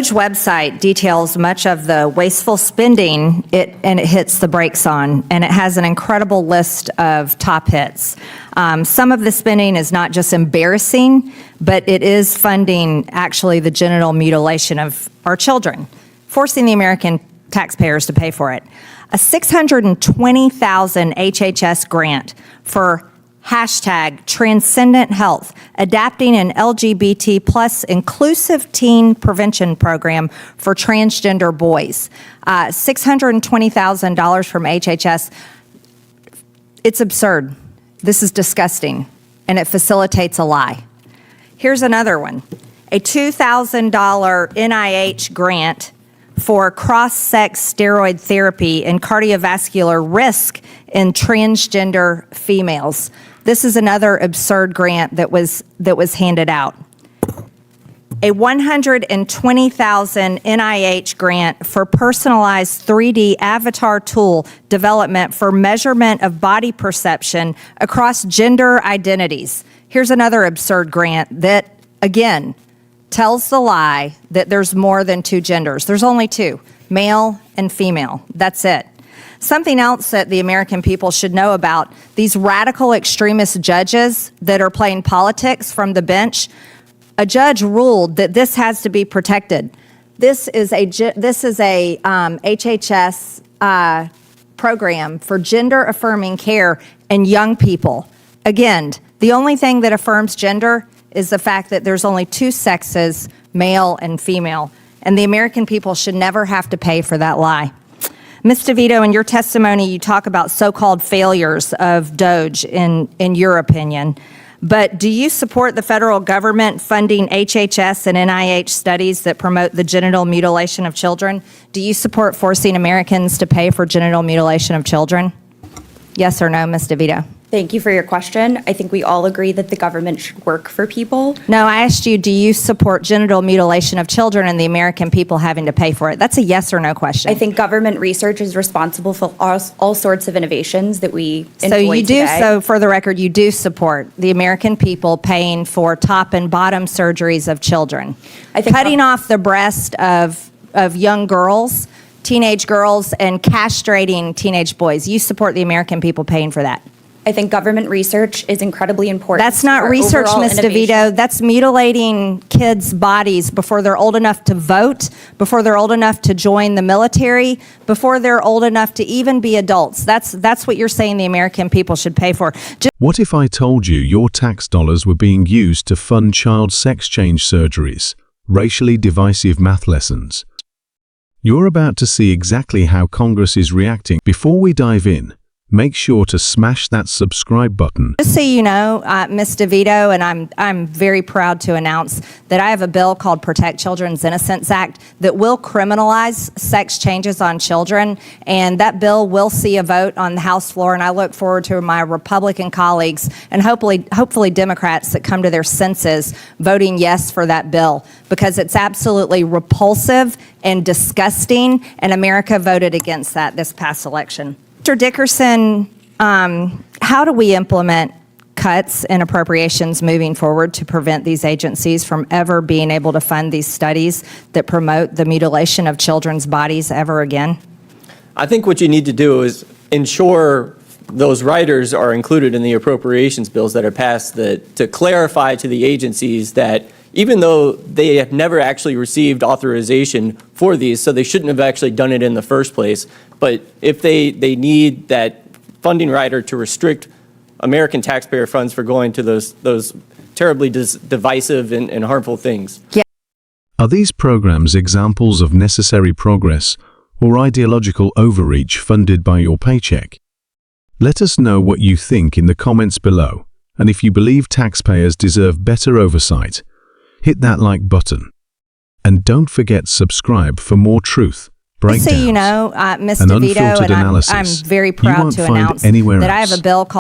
DOGE website details much of the wasteful spending it hits the brakes on, and it has an incredible list of top hits. Some of the spending is not just embarrassing, but it is funding actually the genital mutilation of our children, forcing the American taxpayers to pay for it. A $620,000 HHS grant for hashtag Transcendent Health, adapting an LGBT plus inclusive teen prevention program for transgender boys. $620,000 from HHS. It's absurd. This is disgusting, and it facilitates a lie. Here's another one. A $2,000 NIH grant for cross-sex steroid therapy and cardiovascular risk in transgender females. This is another absurd grant that was handed out. A $120,000 NIH grant for personalized 3D avatar tool development for measurement of body perception across gender identities. Here's another absurd grant that, again, tells the lie that there's more than two genders. There's only two, male and female. That's it. Something else that the American people should know about, these radical extremist judges that are playing politics from the bench, a judge ruled that this has to be protected. This is a HHS program for gender-affirming care in young people. Again, the only thing that affirms gender is the fact that there's only two sexes, male and female, and the American people should never have to pay for that lie. Ms. Devito, in your testimony, you talk about so-called failures of DOGE in your opinion, but do you support the federal government funding HHS and NIH studies that promote the genital mutilation of children? Do you support forcing Americans to pay for genital mutilation of children? Yes or no, Ms. Devito? Thank you for your question. I think we all agree that the government should work for people. No, I asked you, do you support genital mutilation of children and the American people having to pay for it? That's a yes or no question. I think government research is responsible for all sorts of innovations that we employ So for the record, you do support the American people paying for top and bottom surgeries of children. I think cutting off the breast of young girls, teenage girls, and castrating teenage boys. You support the American people paying for that. I think government research is incredibly important. That's not research, Ms. DeVito. That's mutilating kids' bodies before they're old enough to vote, before they're old enough to join the military, before they're old enough to even be adults. That's what you're saying the American people should pay for. What if I told you your tax dollars were being used to fund child sex change surgeries, racially divisive math lessons? You're about to see exactly how Congress is reacting. Before we dive in, make sure to smash that subscribe button. Just so you know, Miss DeVito, and I'm very proud to announce that I have a bill called Protect Children's Innocence Act that will criminalize sex changes on children, and that bill will see a vote on the House floor, and I look forward to my Republican colleagues and hopefully Democrats that come to their senses voting yes for that bill, because it's absolutely repulsive and disgusting, and America voted against that this past election. Mr. Dickerson, how do we implement cuts and appropriations moving forward to prevent these agencies from ever being able to fund these studies that promote the mutilation of children's bodies ever again? I think what you need to do is ensure those riders are included in the appropriations bills that are passed, to clarify to the agencies that even though they have never actually received authorization for these, so they shouldn't have actually done it in the first place, but if they need that funding rider to restrict American taxpayer funds for going to those terribly divisive and harmful things. Yeah. Are these programs examples of necessary progress or ideological overreach funded by your paycheck? Let us know what you think in the comments below, and if you believe taxpayers deserve better oversight, hit that like button. And don't forget subscribe for more truth, breakdowns, so you know, Ms. and DeVito, unfiltered and analysis I'm very proud to announce that I have a bill called